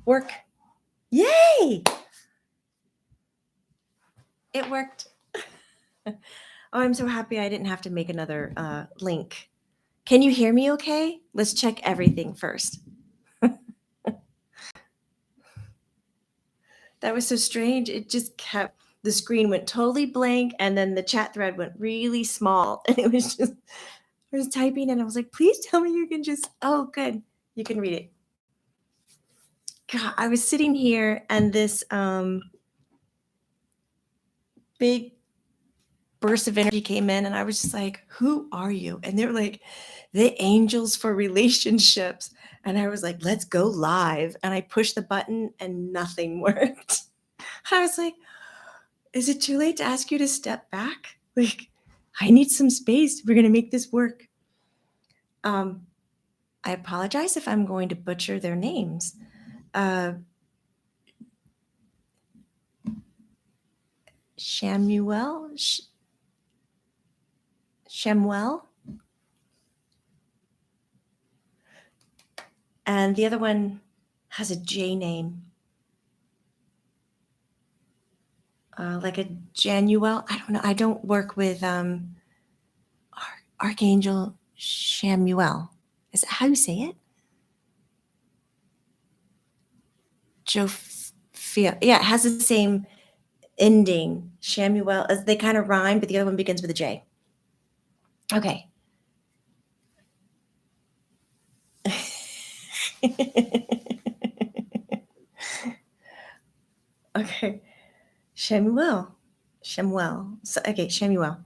work. Yay! It worked. Oh, I'm so happy I didn't have to make another link. Can you hear me okay? Let's check everything first. That was so strange. It just kept, the screen went totally blank and then the chat thread went really small. And it was just, I was typing and I was like, please tell me you can just, oh, good. You can read it. God, I was sitting here and this big burst of energy came in and I was just like, who are you? And they were like, the angels for relationships. And I was like, let's go live. And I pushed the button and nothing worked. I was like, is it too late to ask you to step back? Like, I need some space. We're going to make this work. I apologize if I'm going to butcher their names. Shamuel? Shamuel? And the other one has a J name. Like a Januel. I don't know. I don't work with Archangel Shamuel. Is that how you say it? Jophia. Yeah, it has the same ending. Shamuel. As they kind of rhyme, but the other one begins with a J. Okay. Okay. Shemuel. So, okay, Shemuel.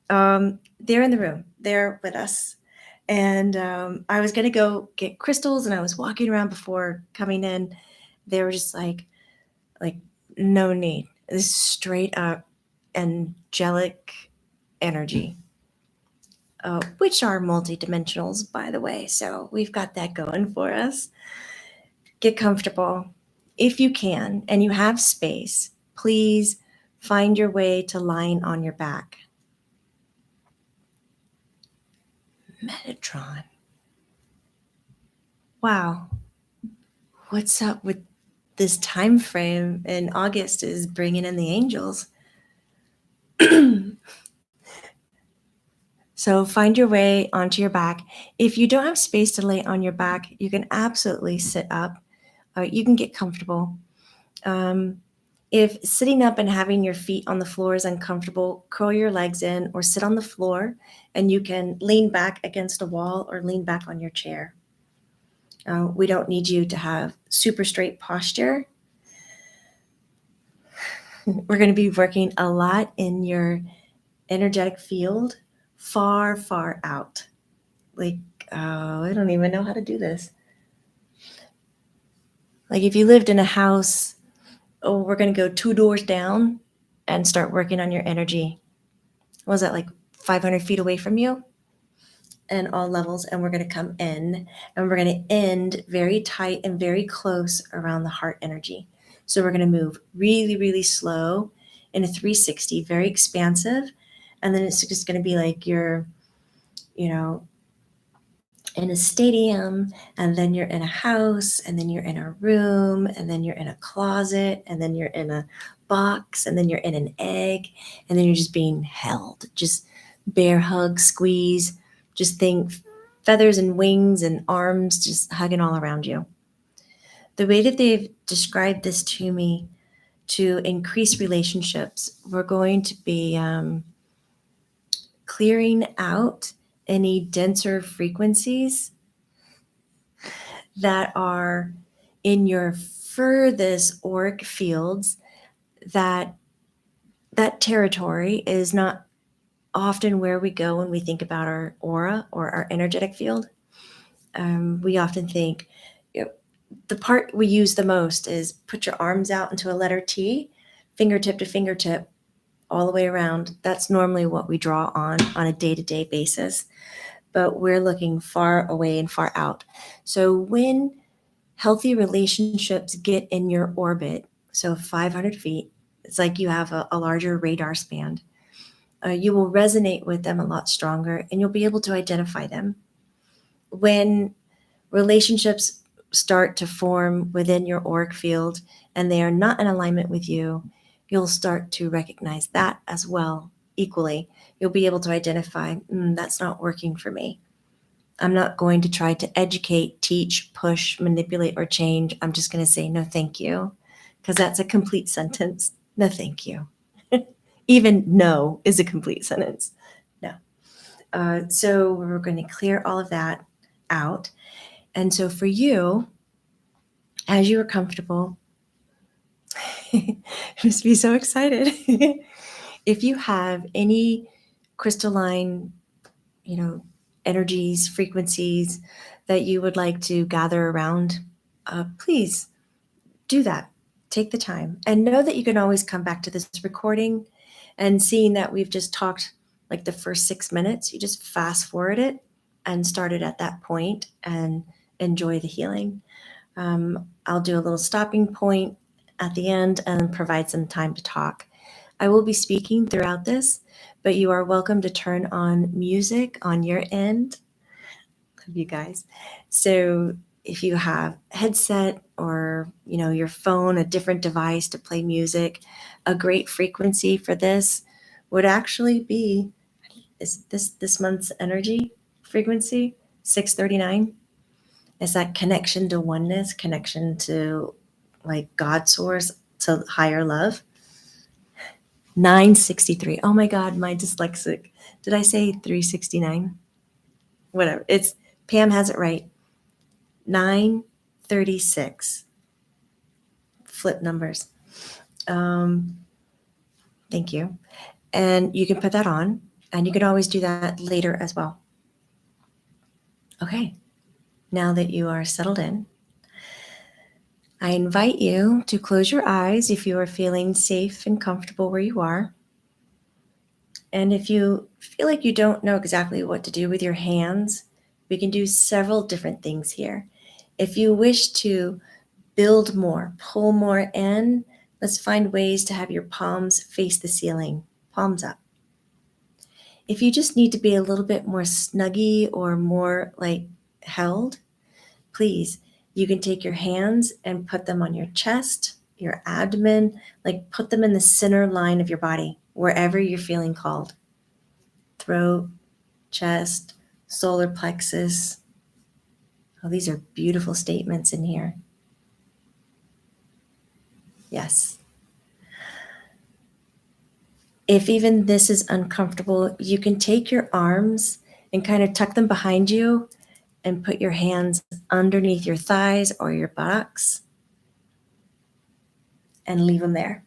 They're in the room. They're with us. And I was going to go get crystals and I was walking around before coming in. They were just like, no need. This is straight up angelic energy, which are multidimensionals, by the way. So we've got that going for us. Get comfortable. If you can and you have space, please find your way to lying on your back. Metatron. Wow. What's up with this time frame? And August is bringing in the angels. So find your way onto your back. If you don't have space to lay on your back, you can absolutely sit up. You can get comfortable. If sitting up and having your feet on the floor is uncomfortable, curl your legs in or sit on the floor and you can lean back against a wall or lean back on your chair. We don't need you to have super straight posture. We're going to be working a lot in your energetic field, far, far out. Like, I don't even know how to do this. Like if you lived in a house, we're going to go 2 doors down and start working on your energy. What was that, like 500 feet away from you? And all levels. And we're going to come in and we're going to end very tight and very close around the heart energy. So we're going to move really, really slow in a 360, very expansive. And then it's just going to be like you're, in a stadium, and then you're in a house, and then you're in a room, and then you're in a closet, and then you're in a box, and then you're in an egg, and then you're just being held. Just bear hug, squeeze. Just think feathers and wings and arms just hugging all around you. The way that they've described this to me, to increase relationships, we're going to be clearing out any denser frequencies that are in your furthest auric fields. That territory is not often where we go when we think about our aura or our energetic field. We often think, the part we use the most is put your arms out into a letter T, fingertip to fingertip, all the way around. That's normally what we draw on a day-to-day basis. But we're looking far away and far out. So when healthy relationships get in your orbit, so 500 feet, it's like you have a larger radar span. You will resonate with them a lot stronger and you'll be able to identify them. When relationships start to form within your auric field and they are not in alignment with you, you'll start to recognize that as well equally. You'll be able to identify, that's not working for me. I'm not going to try to educate, teach, push, manipulate, or change. I'm just going to say no, thank you, because that's a complete sentence. No, thank you. Even no is a complete sentence. No. So we're going to clear all of that out. And so for you, as you are comfortable, just be so excited. If you have any crystalline, energies, frequencies that you would like to gather around, please do that. Take the time and know that you can always come back to this recording, and seeing that we've just talked like the first 6 minutes, you just fast forward it and start it at that point and enjoy the healing. I'll do a little stopping point at the end and provide some time to talk. I will be speaking throughout this, but you are welcome to turn on music on your end. Love you guys. So if you have headset or your phone, a different device to play music, a great frequency for this would actually be, is this month's energy frequency 639. Is that connection to oneness, connection to like God source, to higher love? 963. Oh my God, my dyslexic. Did I say 369? Whatever. It's Pam has it right. 936. Flip numbers. Thank you. And you can put that on, and you can always do that later as well. Okay. Now that you are settled in, I invite you to close your eyes if you are feeling safe and comfortable where you are. And if you feel like you don't know exactly what to do with your hands, we can do several different things here. If you wish to build more, pull more in, let's find ways to have your palms face the ceiling, palms up. If you just need to be a little bit more snuggy or more like held, please, you can take your hands and put them on your chest, your abdomen, like put them in the center line of your body, wherever you're feeling called. Throat, chest, solar plexus. Oh, these are beautiful statements in here. Yes. If even this is uncomfortable, you can take your arms and kind of tuck them behind you and put your hands underneath your thighs or your buttocks and leave them there.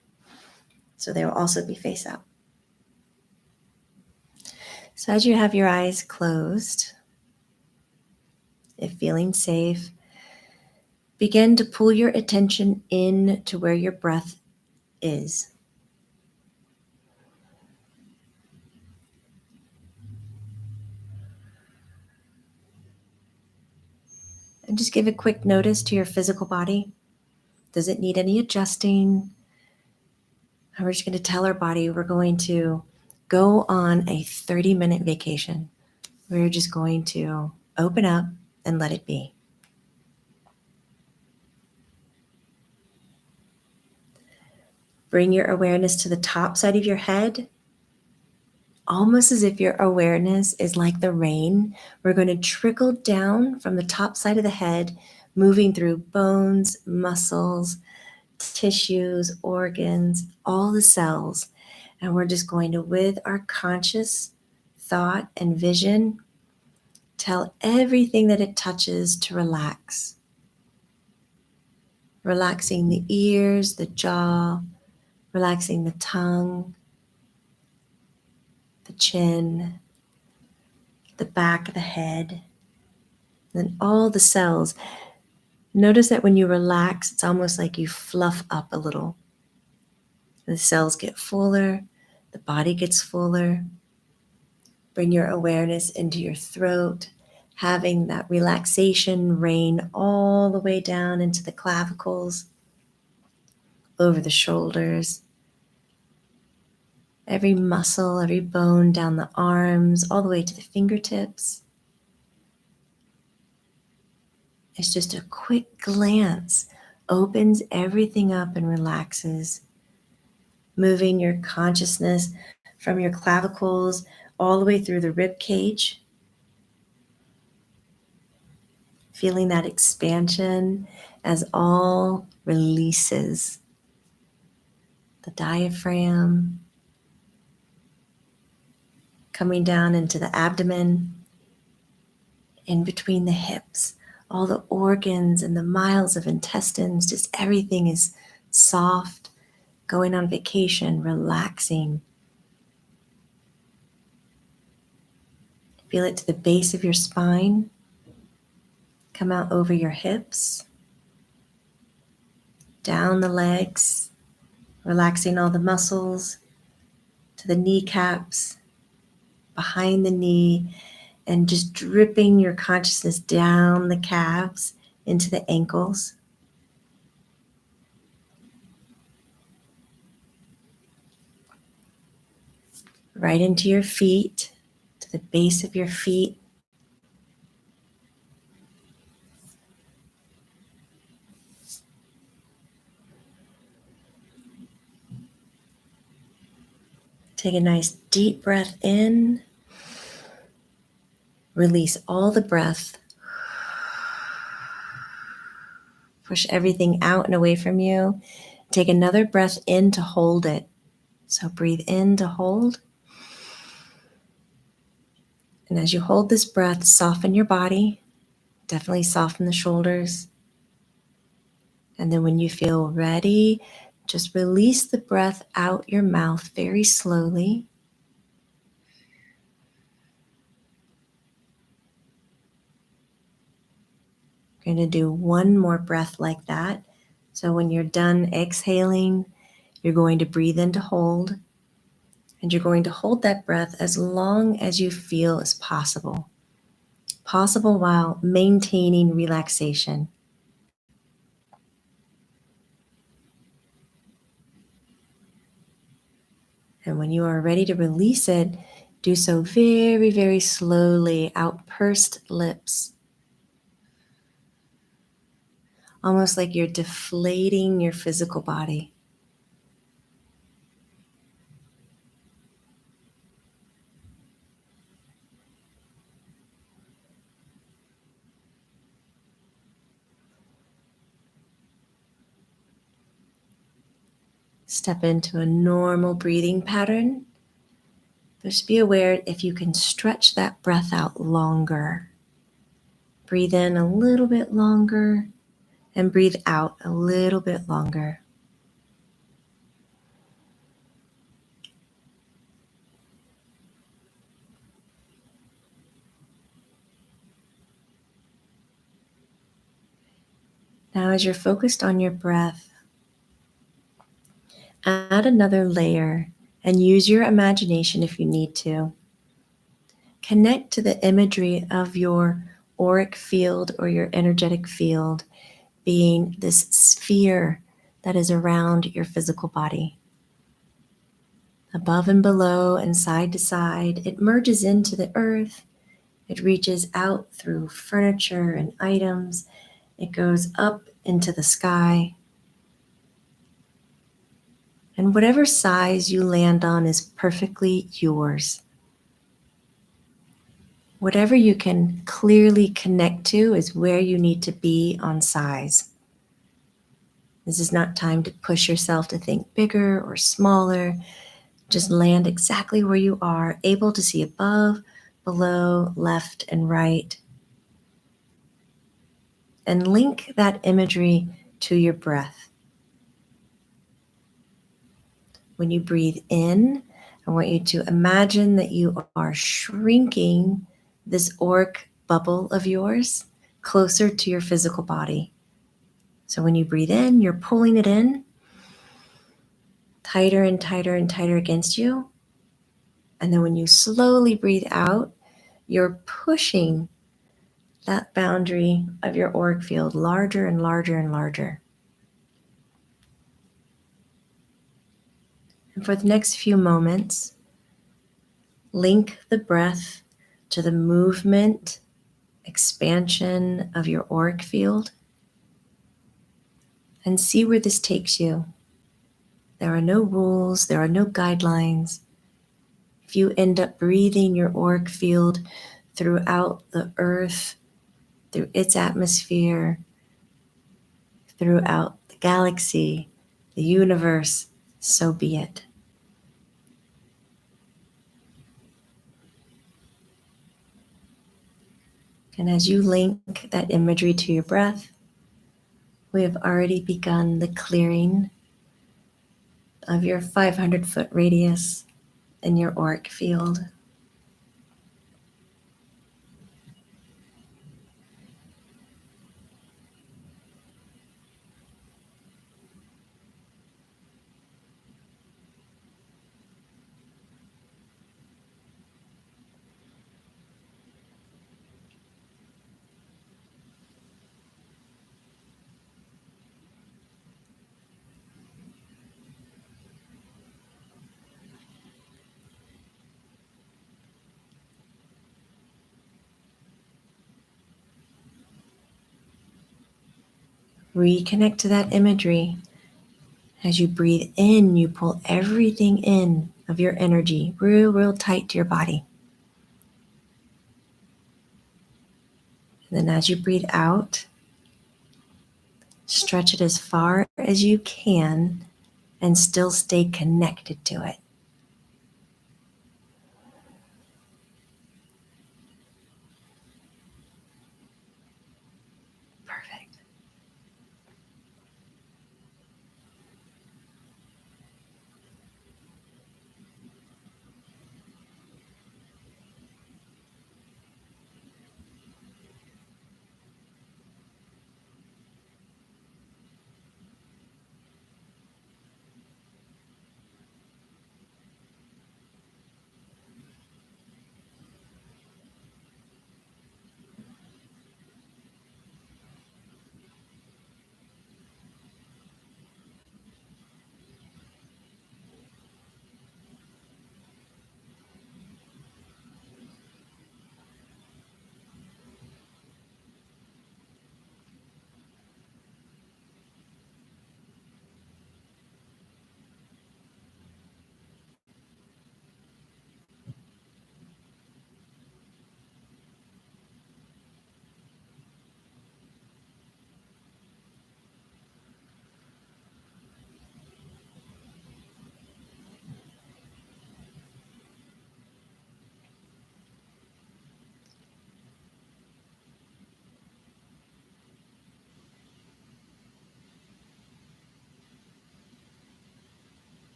So they will also be face up. So as you have your eyes closed, if feeling safe, begin to pull your attention in to where your breath is. And just give a quick notice to your physical body. Does it need any adjusting? And we're just going to tell our body we're going to go on a 30-minute vacation. We're just going to open up and let it be. Bring your awareness to the top side of your head, almost as if your awareness is like the rain. We're going to trickle down from the top side of the head, moving through bones, muscles, tissues, organs, all the cells. And we're just going to, with our conscious thought and vision, tell everything that it touches to relax. Relaxing the ears, the jaw, relaxing the tongue, the chin, the back of the head, and all the cells. Notice that when you relax, it's almost like you fluff up a little. The cells get fuller, the body gets fuller. Bring your awareness into your throat, having that relaxation rain all the way down into the clavicles, over the shoulders, every muscle, every bone down the arms, all the way to the fingertips. It's just a quick glance, opens everything up and relaxes, moving your consciousness from your clavicles all the way through the rib cage, feeling that expansion as all releases. The diaphragm, coming down into the abdomen, in between the hips, all the organs and the miles of intestines, just everything is soft, going on vacation, relaxing. Feel it to the base of your spine, come out over your hips, down the legs, relaxing all the muscles, to the kneecaps, behind the knee, and just dripping your consciousness down the calves into the ankles. Right into your feet, to the base of your feet. Take a nice deep breath in. Release all the breath. Push everything out and away from you. Take another breath in to hold it. So breathe in to hold. And as you hold this breath, soften your body. Definitely soften the shoulders. And then when you feel ready, just release the breath out your mouth very slowly. We're going to do one more breath like that. So when you're done exhaling, you're going to breathe in to hold. And you're going to hold that breath as long as you feel is possible. Possible while maintaining relaxation. And when you are ready to release it, do so very, very slowly, out pursed lips. Almost like you're deflating your physical body. Step into a normal breathing pattern. Just be aware if you can stretch that breath out longer. Breathe in a little bit longer and breathe out a little bit longer. Now, as you're focused on your breath, add another layer and use your imagination if you need to. Connect to the imagery of your auric field or your energetic field being this sphere that is around your physical body. Above and below and side to side, it merges into the earth. It reaches out through furniture and items. It goes up into the sky. And whatever size you land on is perfectly yours. Whatever you can clearly connect to is where you need to be on size. This is not time to push yourself to think bigger or smaller. Just land exactly where you are, able to see above, below, left, and right. And link that imagery to your breath. When you breathe in, I want you to imagine that you are shrinking this auric bubble of yours closer to your physical body. So when you breathe in, you're pulling it in tighter and tighter and tighter against you. And then when you slowly breathe out, you're pushing that boundary of your auric field larger and larger and larger. And for the next few moments, link the breath to the movement expansion of your auric field and see where this takes you. There are no rules, there are no guidelines. If you end up breathing your auric field throughout the earth, through its atmosphere, throughout the galaxy, the universe, so be it. And as you link that imagery to your breath, we have already begun the clearing of your 500-foot radius in your auric field. Reconnect to that imagery. As you breathe in, you pull everything in of your energy real tight to your body. And then as you breathe out, stretch it as far as you can and still stay connected to it. Perfect.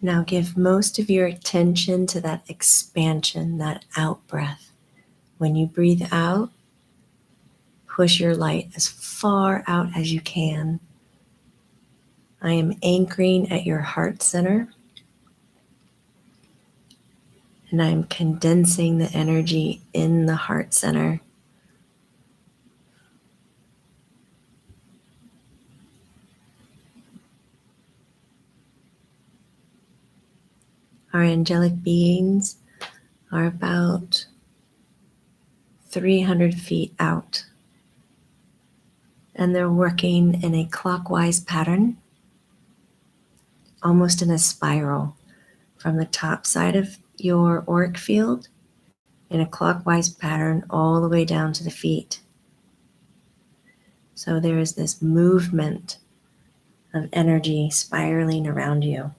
Now give most of your attention to that expansion, that out breath. When you breathe out, push your light as far out as you can. I am anchoring at your heart center, and I'm condensing the energy in the heart center. Our angelic beings are about 300 feet out, and they're working in a clockwise pattern, almost in a spiral, from the top side of your auric field in a clockwise pattern all the way down to the feet. So there is this movement of energy spiraling around you.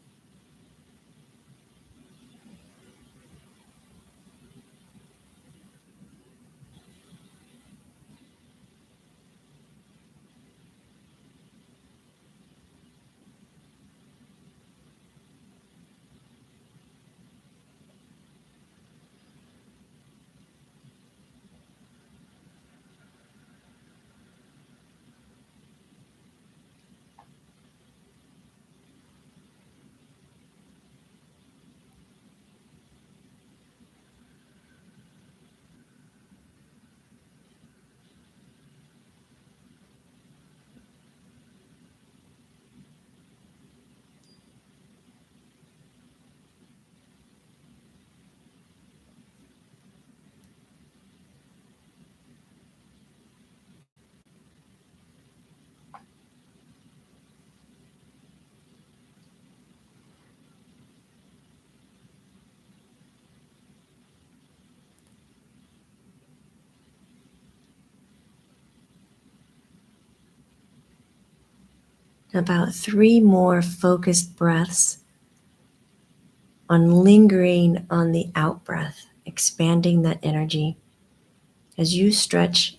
About 3 more focused breaths on lingering on the out breath, expanding that energy. As you stretch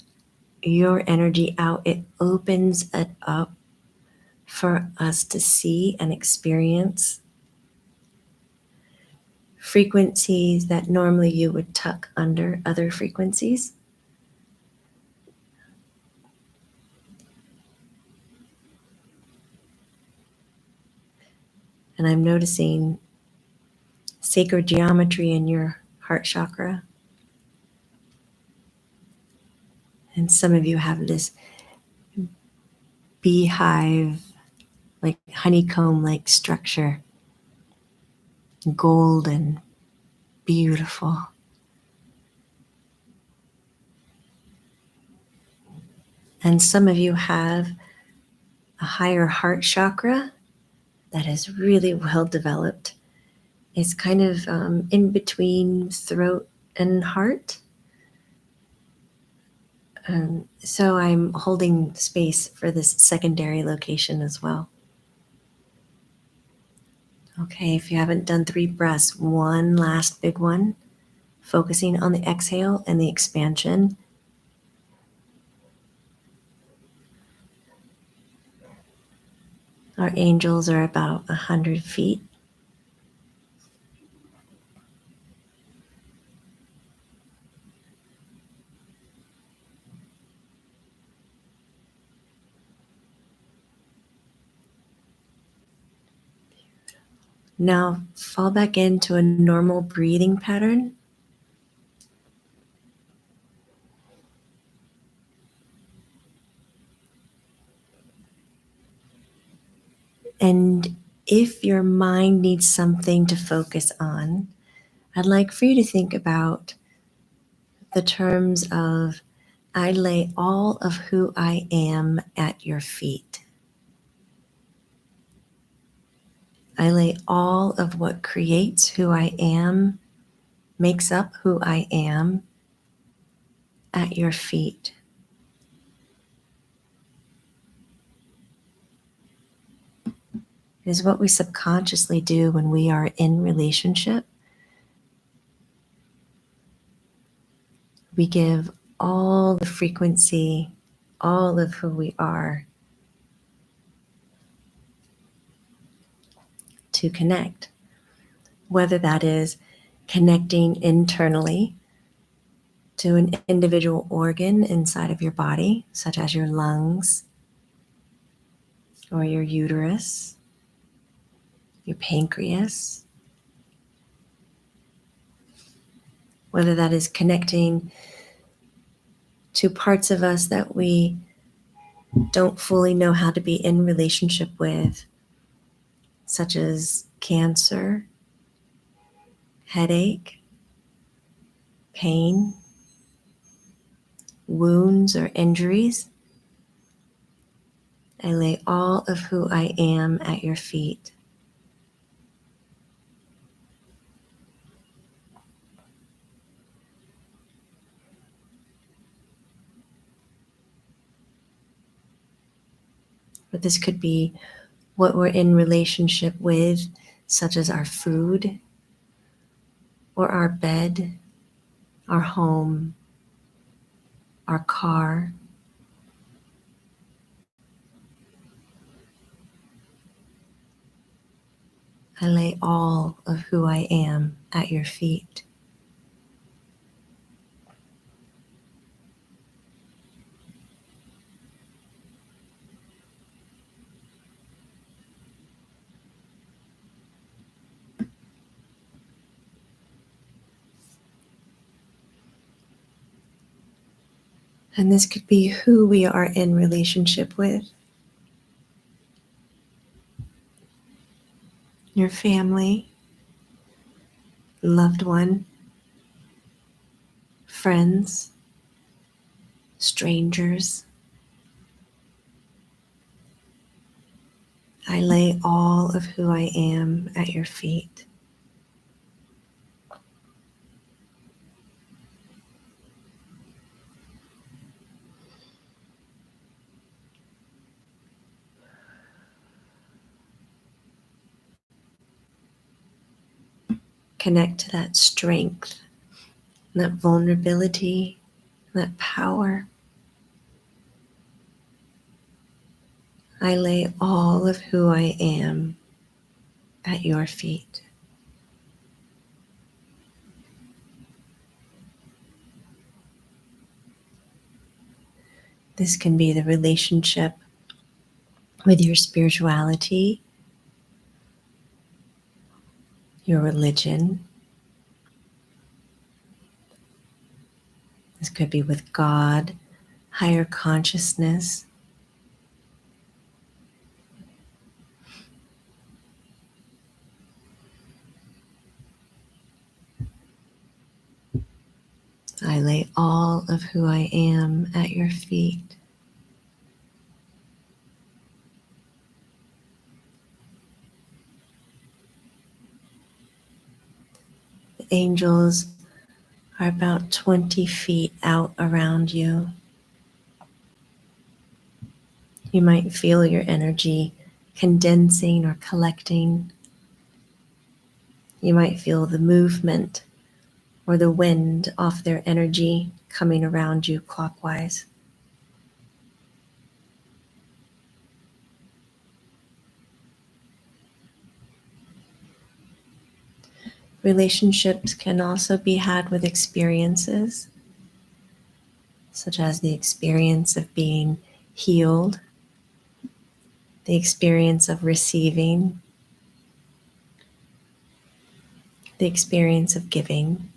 your energy out, it opens it up for us to see and experience frequencies that normally you would tuck under other frequencies. And I'm noticing sacred geometry in your heart chakra. And some of you have this beehive, like honeycomb like structure, golden, beautiful. And some of you have a higher heart chakra that is really well developed. It's kind of in between throat and heart. So I'm holding space for this secondary location as well. Okay, if you haven't done 3 breaths, one last big one, focusing on the exhale and the expansion. Our angels are about 100 feet. Now fall back into a normal breathing pattern. And if your mind needs something to focus on, I'd like for you to think about the terms of I lay all of who I am at your feet. I lay all of what creates who I am, makes up who I am, at your feet. It is what we subconsciously do when we are in relationship. We give all the frequency, all of who we are to connect, whether that is connecting internally to an individual organ inside of your body, such as your lungs or your uterus, your pancreas, whether that is connecting to parts of us that we don't fully know how to be in relationship with, such as cancer, headache, pain, wounds, or injuries. I lay all of who I am at your feet. But this could be what we're in relationship with, such as our food, or our bed, our home, our car. I lay all of who I am at your feet. And this could be who we are in relationship with. Your family, loved one, friends, strangers. I lay all of who I am at your feet. connect to that strength, that vulnerability, that power. I lay all of who I am at your feet. This can be the relationship with your spirituality, your religion. This could be with God, higher consciousness. I lay all of who I am at your feet. The angels are about 20 feet out around you. You might feel your energy condensing or collecting. You might feel the movement or the wind off their energy coming around you clockwise. Relationships can also be had with experiences, such as the experience of being healed, the experience of receiving, the experience of giving.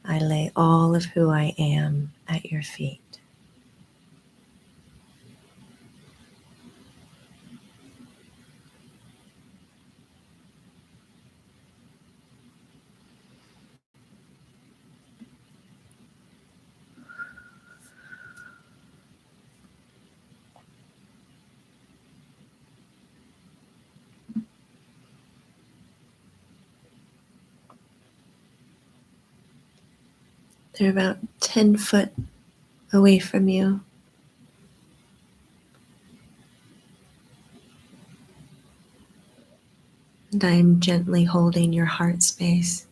I lay all of who I am at your feet. They're about 10 foot away from you. And I'm gently holding your heart space.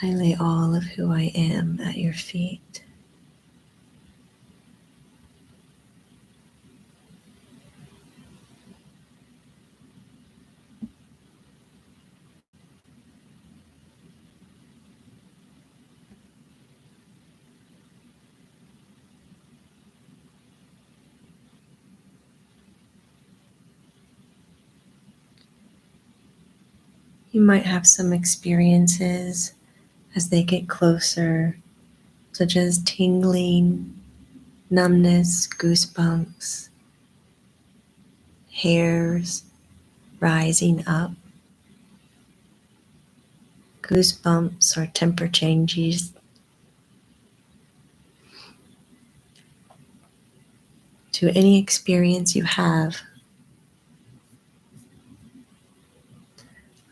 I lay all of who I am at your feet. You might have some experiences as they get closer, such as tingling, numbness, goosebumps, hairs rising up, goosebumps or temper changes. To any experience you have,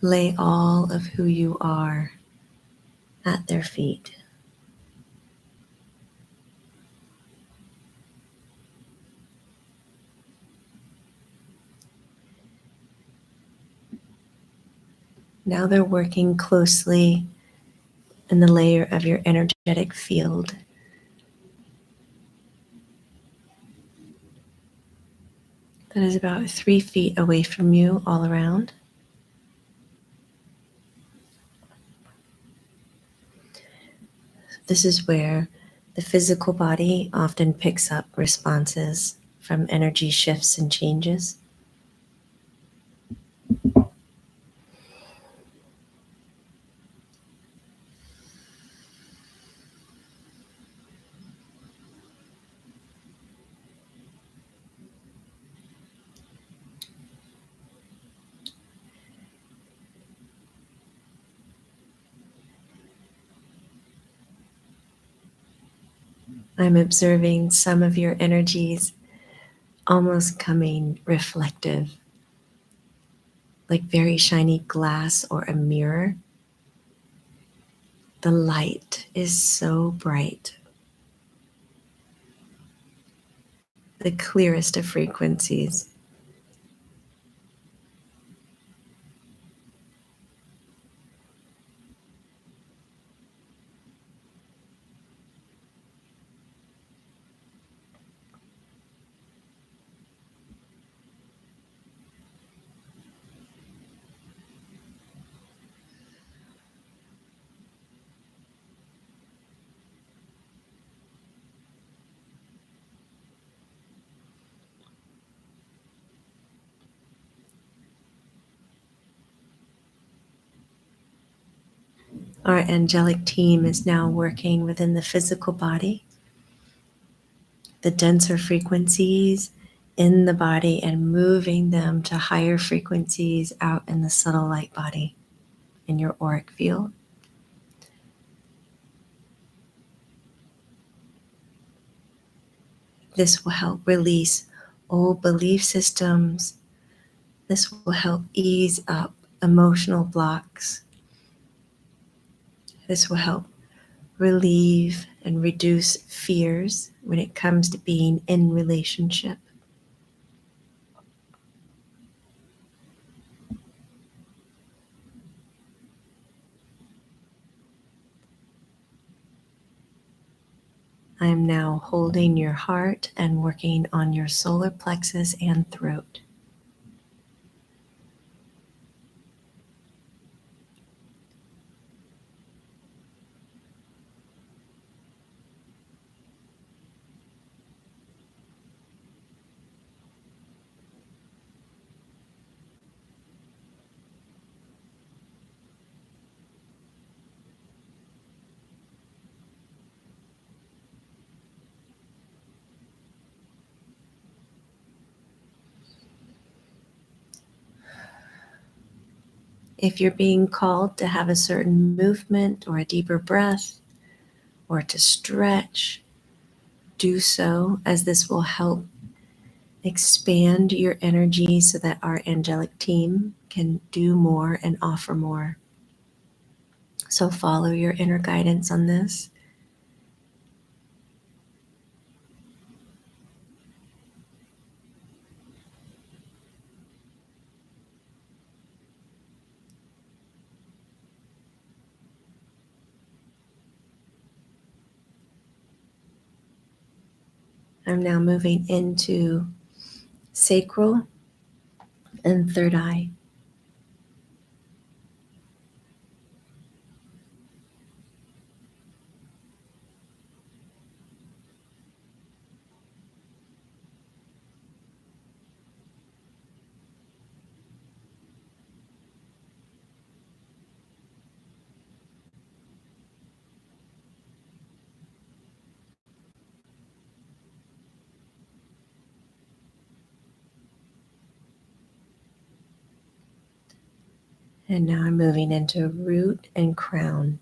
lay all of who you are at their feet. Now they're working closely in the layer of your energetic field. That is about 3 feet away from you all around. This is where the physical body often picks up responses from energy shifts and changes. I'm observing some of your energies almost coming reflective, like very shiny glass or a mirror. The light is so bright, the clearest of frequencies. Our angelic team is now working within the physical body, the denser frequencies in the body, and moving them to higher frequencies out in the subtle light body in your auric field. This will help release old belief systems. This will help ease up emotional blocks. This will help relieve and reduce fears when it comes to being in relationship. I am now holding your heart and working on your solar plexus and throat. If you're being called to have a certain movement or a deeper breath or to stretch, do so, as this will help expand your energy so that our angelic team can do more and offer more. So follow your inner guidance on this. I'm now moving into sacral and third eye. And now I'm moving into root and crown.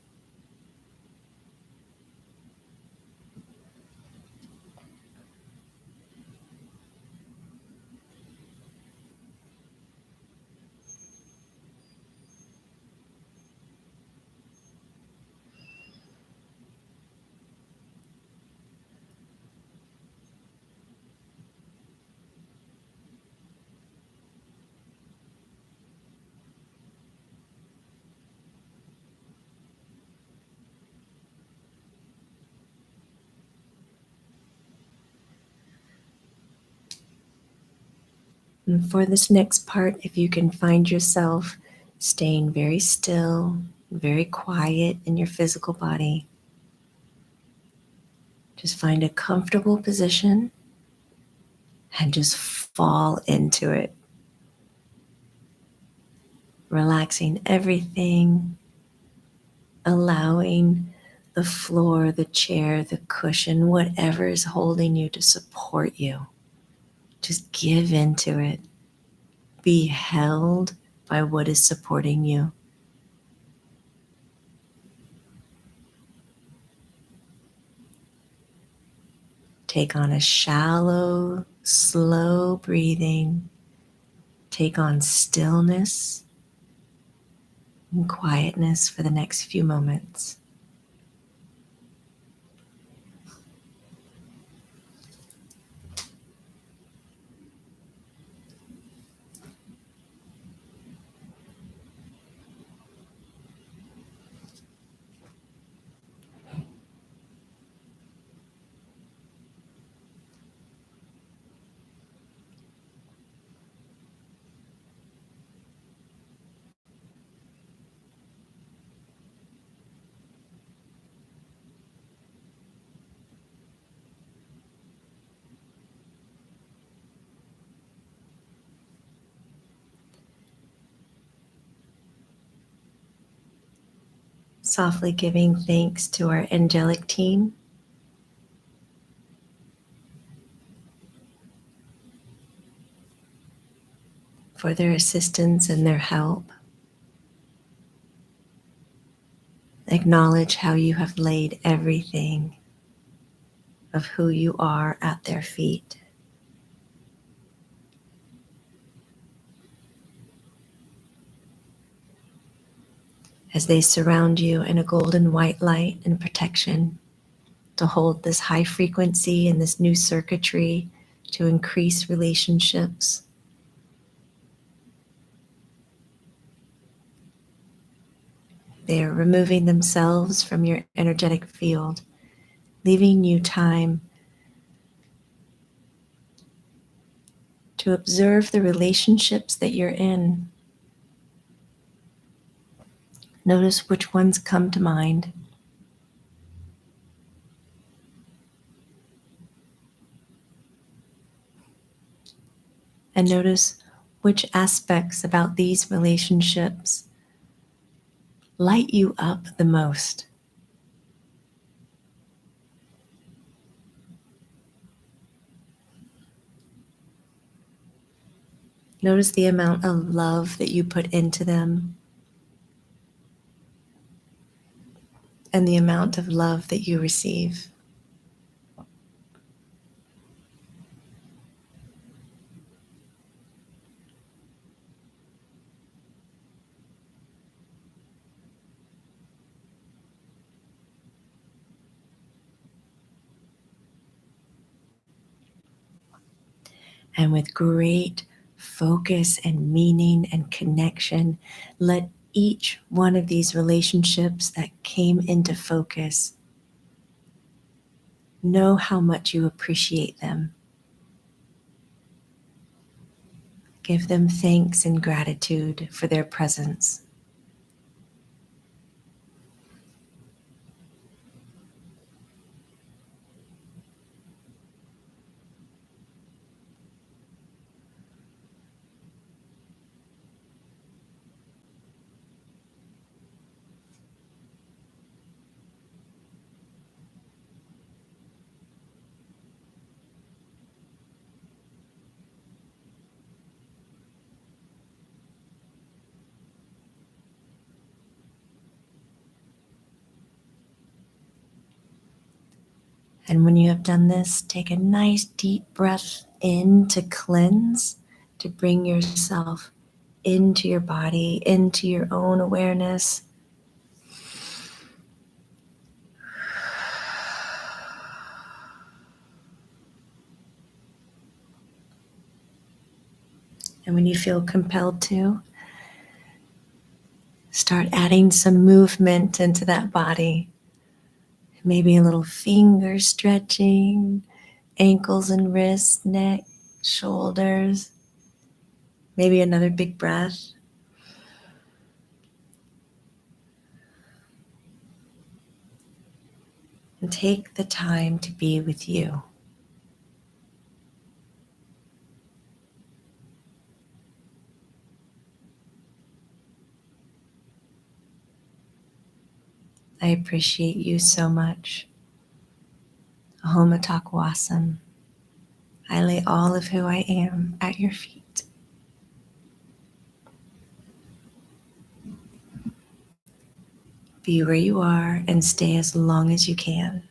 And for this next part, if you can find yourself staying very still, very quiet in your physical body, just find a comfortable position and just fall into it, relaxing everything, allowing the floor, the chair, the cushion, whatever is holding you to support you. Just give into it. Be held by what is supporting you. Take on a shallow, slow breathing. Take on stillness and quietness for the next few moments. Softly giving thanks to our angelic team for their assistance and their help. Acknowledge how you have laid everything of who you are at their feet. As they surround you in a golden white light and protection to hold this high frequency and this new circuitry to increase relationships. They are removing themselves from your energetic field, leaving you time to observe the relationships that you're in. Notice which ones come to mind. And notice which aspects about these relationships light you up the most. Notice the amount of love that you put into them and the amount of love that you receive. And with great focus and meaning and connection, let each one of these relationships that came into focus know how much you appreciate them. Give them thanks and gratitude for their presence. And when you have done this, take a nice deep breath in to cleanse, to bring yourself into your body, into your own awareness. And when you feel compelled to, start adding some movement into that body. Maybe a little finger stretching, ankles and wrists, neck, shoulders. Maybe another big breath. And take the time to be with you. I appreciate you so much. Ahoma Takwasam. I lay all of who I am at your feet. Be where you are and stay as long as you can.